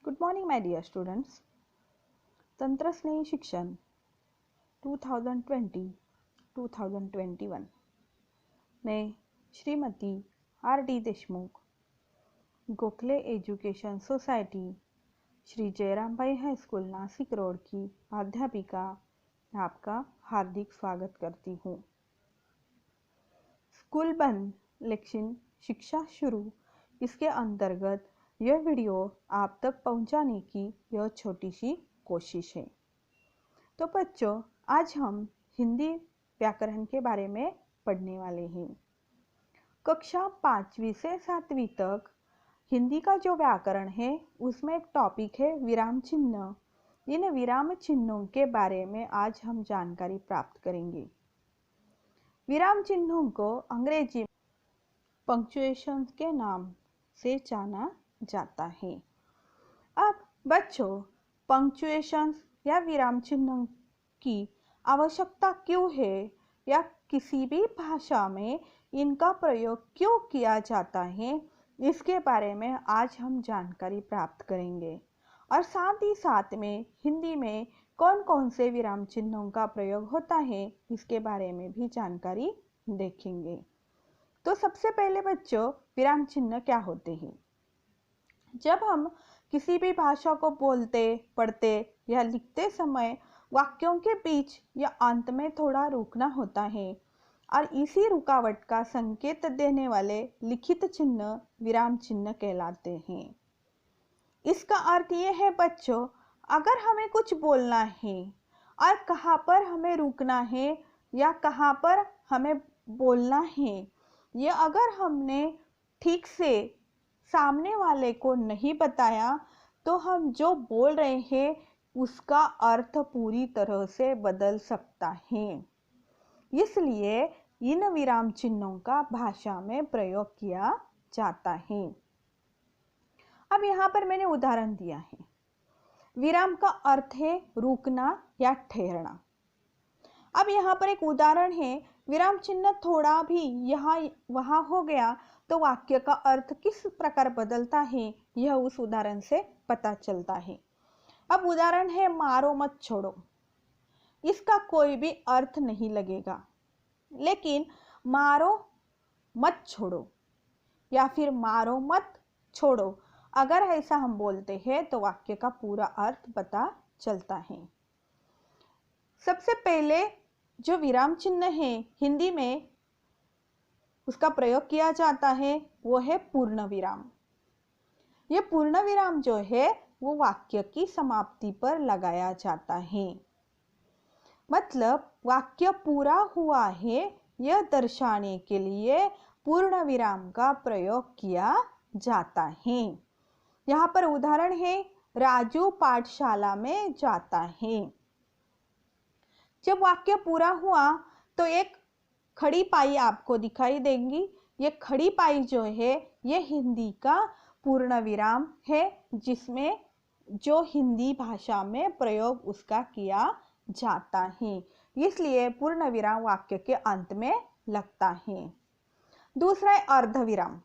Good morning my dear students. तंत्र स्नेही शिक्षण 2020-2021 में Shrimati R.D. Deshmukh, Gokhale education society, Shri Jayram Bhai high school Nashik road की अध्यापिका आपका हार्दिक स्वागत करती हूँ। स्कूल बंद लेकिन शिक्षा शुरू, इसके अंतर्गत यह वीडियो आप तक पहुंचाने की यह छोटी सी कोशिश है। तो बच्चों, आज हम हिंदी व्याकरण के बारे में पढ़ने वाले हैं। कक्षा 5वीं से 7वीं तक हिंदी का जो व्याकरण है उसमें एक टॉपिक है विराम चिन्ह। इन विराम चिन्हों के बारे में आज हम जानकारी प्राप्त करेंगे। विराम चिन्हों को अंग्रेजी पंक्चुएशन के नाम से जाना जाता है। अब बच्चों, पंक्चुएशन या विराम चिन्हों की आवश्यकता क्यों है या किसी भी भाषा में इनका प्रयोग क्यों किया जाता है, इसके बारे में आज हम जानकारी प्राप्त करेंगे। और साथ ही साथ में हिंदी में कौन कौन से विराम चिन्हों का प्रयोग होता है, इसके बारे में भी जानकारी देखेंगे। तो सबसे पहले बच्चों, विराम चिन्ह क्या होते हैं? जब हम किसी भी भाषा को बोलते, पढ़ते या लिखते समय वाक्यों के बीच या अंत में थोड़ा रुकना होता है और इसी रुकावट का संकेत देने वाले लिखित चिन्ह विराम चिन्ह कहलाते हैं। इसका अर्थ ये है बच्चों, अगर हमें कुछ बोलना है और कहाँ पर हमें रुकना है या कहाँ पर हमें बोलना है, ये अगर हमने ठीक से सामने वाले को नहीं बताया तो हम जो बोल रहे हैं उसका अर्थ पूरी तरह से बदल सकता है। इसलिए इन विराम चिन्हों का भाषा में प्रयोग किया जाता है। अब यहाँ पर मैंने उदाहरण दिया है। विराम का अर्थ है रुकना या ठहरना। अब यहाँ पर एक उदाहरण है, विराम चिन्ह थोड़ा भी यहाँ वहाँ हो गया तो वाक्य का अर्थ किस प्रकार बदलता है, यह उस उदाहरण से पता चलता है। अब उदाहरण है मारो मत छोड़ो। इसका कोई भी अर्थ नहीं लगेगा, लेकिन मारो मत छोड़ो या फिर मारो मत छोड़ो, अगर ऐसा हम बोलते हैं तो वाक्य का पूरा अर्थ पता चलता है। सबसे पहले जो विराम चिन्ह है हिंदी में उसका प्रयोग किया जाता है वो है पूर्ण विराम। यह पूर्ण विराम जो है वो वाक्य की समाप्ति पर लगाया जाता है। मतलब वाक्य पूरा हुआ है यह दर्शाने के लिए पूर्ण विराम का प्रयोग किया जाता है। यहाँ पर उदाहरण है, राजू पाठशाला में जाता है। जब वाक्य पूरा हुआ तो एक खड़ी पाई आपको दिखाई देंगी। ये खड़ी पाई जो है ये हिंदी का पूर्ण विराम है, जिसमें जो हिंदी भाषा में प्रयोग उसका किया जाता है। इसलिए पूर्ण विराम वाक्य के अंत में लगता है। दूसरा है अर्धविराम।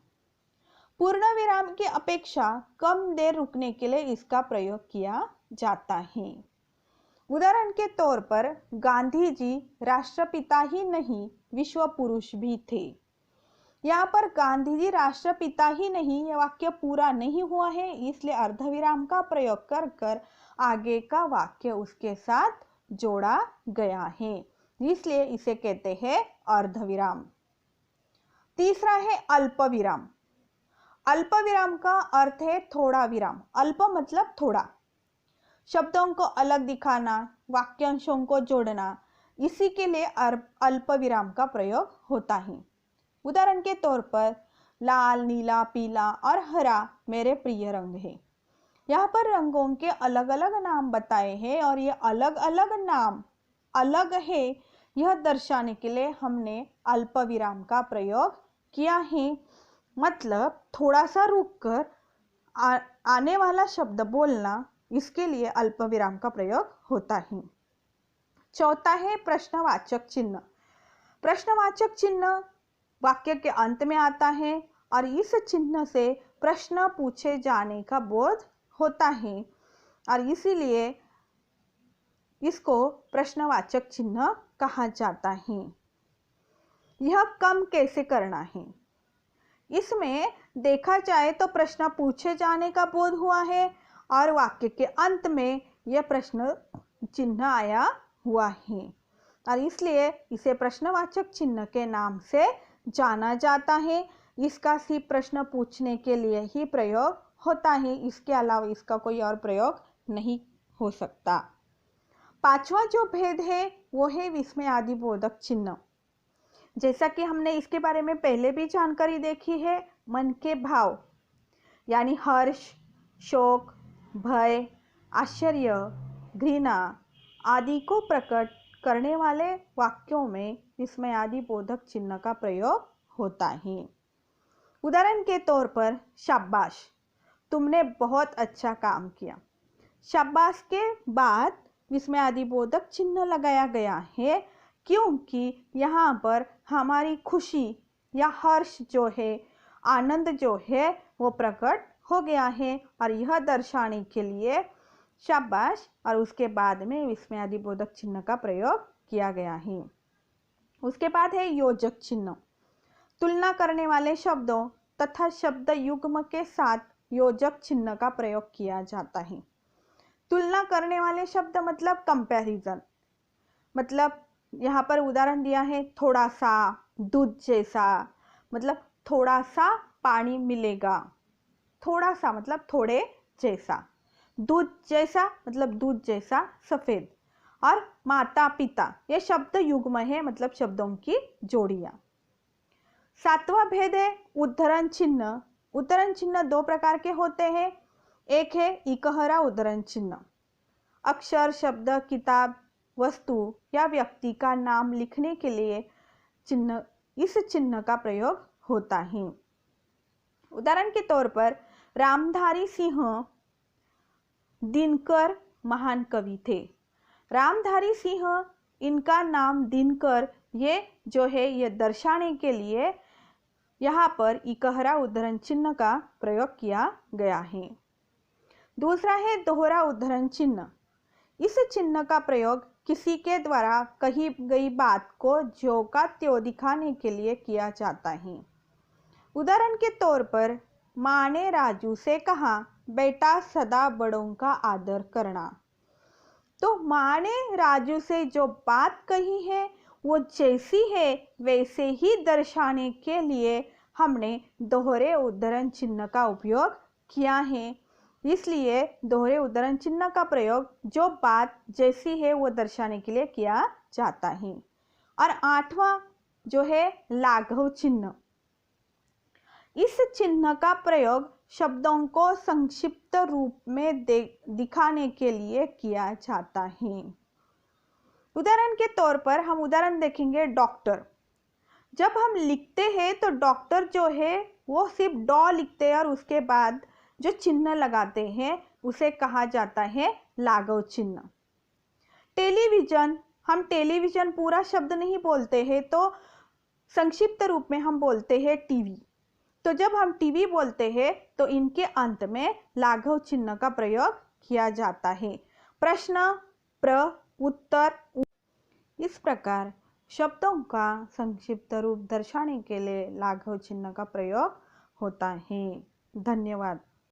पूर्ण विराम की अपेक्षा कम देर रुकने के लिए इसका प्रयोग किया जाता है। उदाहरण के तौर पर गांधी जी राष्ट्रपिता ही नहीं विश्व पुरुष भी थे। यहाँ पर गांधी जी राष्ट्रपिता ही नहीं, यह वाक्य पूरा नहीं हुआ है, इसलिए अर्धविराम का प्रयोग कर कर आगे का वाक्य उसके साथ जोड़ा गया है, इसलिए इसे कहते हैं अर्धविराम। तीसरा है अल्पविराम। अल्पविराम का अर्थ है थोड़ा विराम। अल्प मतलब थोड़ा। शब्दों को अलग दिखाना, वाक्यांशों को जोड़ना, इसी के लिए अल्प विराम का प्रयोग होता है। उदाहरण के तौर पर लाल, नीला, पीला और हरा मेरे प्रिय रंग है। यहाँ पर रंगों के अलग अलग नाम बताए हैं और ये अलग अलग नाम अलग है, यह दर्शाने के लिए हमने अल्प विराम का प्रयोग किया है। मतलब थोड़ा सा रुककर आने वाला शब्द बोलना, इसके लिए अल्प विराम का प्रयोग होता है। चौथा है प्रश्नवाचक चिन्ह। प्रश्नवाचक चिन्ह वाक्य के अंत में आता है और इस चिन्ह से प्रश्न पूछे जाने का बोध होता है और इसीलिए इसको प्रश्नवाचक चिन्ह कहा जाता है। यह कम कैसे करना है? इसमें देखा जाए तो प्रश्न पूछे जाने का बोध हुआ है और वाक्य के अंत में यह प्रश्न चिन्ह आया हुआ है और इसलिए इसे प्रश्नवाचक चिन्ह के नाम से जाना जाता है। इसका सिर्फ प्रश्न पूछने के लिए ही प्रयोग होता है, इसके अलावा इसका कोई और प्रयोग नहीं हो सकता। पांचवा जो भेद है वो है विस्मयादिबोधक चिन्ह। जैसा कि हमने इसके बारे में पहले भी जानकारी देखी है, मन के भाव यानी हर्ष, शोक, भय, आश्चर्य, घृणा आदि को प्रकट करने वाले वाक्यों में विस्मयादिबोधक चिन्ह का प्रयोग होता है। उदाहरण के तौर पर शाबाश, तुमने बहुत अच्छा काम किया। शाबाश के बाद विस्मयादिबोधक चिन्ह लगाया गया है क्योंकि यहाँ पर हमारी खुशी या हर्ष जो है, आनंद जो है वो प्रकट हो गया है और यह दर्शाने के लिए शाबाश और उसके बाद में विस्मयादिबोधक चिन्ह का प्रयोग किया गया है। उसके बाद है योजक चिन्ह। तुलना करने वाले शब्दों तथा शब्द युग्म के साथ योजक चिन्ह का प्रयोग किया जाता है। तुलना करने वाले शब्द मतलब कंपैरिजन, मतलब यहाँ पर उदाहरण दिया है थोड़ा सा, दूध जैसा, मतलब थोड़ा सा पानी मिलेगा। थोड़ा सा मतलब थोड़े जैसा, दूध जैसा मतलब दूध जैसा सफ़ेद, और माता पिता ये शब्द युग्म है, मतलब शब्दों की जोड़ियाँ। सातवां भेद है उद्धरण चिन्ह। उद्धरण चिन्ह दो प्रकार के होते हैं। एक है इकहरा उद्धरण चिन्ह। अक्षर, शब्द, किताब, वस्तु या व्यक्ति का नाम लिखने के लिए इस चिन्ह का प्रयोग होता है। उदाहरण के तौर पर रामधारी सिंह दिनकर महान कवि थे। रामधारी सिंह, इनका नाम दिनकर, ये जो है ये दर्शाने के लिए यहाँ पर इकहरा उद्धरण चिन्ह का प्रयोग किया गया है। दूसरा है दोहरा उद्धरण चिन्ह। इस चिन्ह का प्रयोग किसी के द्वारा कही गई बात को ज्यों का त्यों दिखाने के लिए किया जाता है। उदाहरण के तौर पर माँ ने राजू से कहा, बेटा सदा बड़ों का आदर करना। तो माँ ने राजू से जो बात कही है वो जैसी है वैसे ही दर्शाने के लिए हमने दोहरे उद्धरण चिन्ह का उपयोग किया है। इसलिए दोहरे उद्धरण चिन्ह का प्रयोग जो बात जैसी है वो दर्शाने के लिए किया जाता है। और आठवां जो है लाघव चिन्ह। इस चिन्ह का प्रयोग शब्दों को संक्षिप्त रूप में दिखाने के लिए किया जाता है। उदाहरण के तौर पर हम उदाहरण देखेंगे डॉक्टर। जब हम लिखते हैं तो डॉक्टर जो है वो सिर्फ डॉ लिखते हैं और उसके बाद जो चिन्ह लगाते हैं उसे कहा जाता है लाघव चिन्ह। टेलीविजन, हम टेलीविजन पूरा शब्द नहीं बोलते हैं तो संक्षिप्त रूप में हम बोलते हैं टीवी। तो जब हम टीवी बोलते हैं तो इनके अंत में लाघव चिन्ह का प्रयोग किया जाता है। प्रश्न, उत्तर, इस प्रकार शब्दों का संक्षिप्त रूप दर्शाने के लिए लाघव चिन्ह का प्रयोग होता है। धन्यवाद।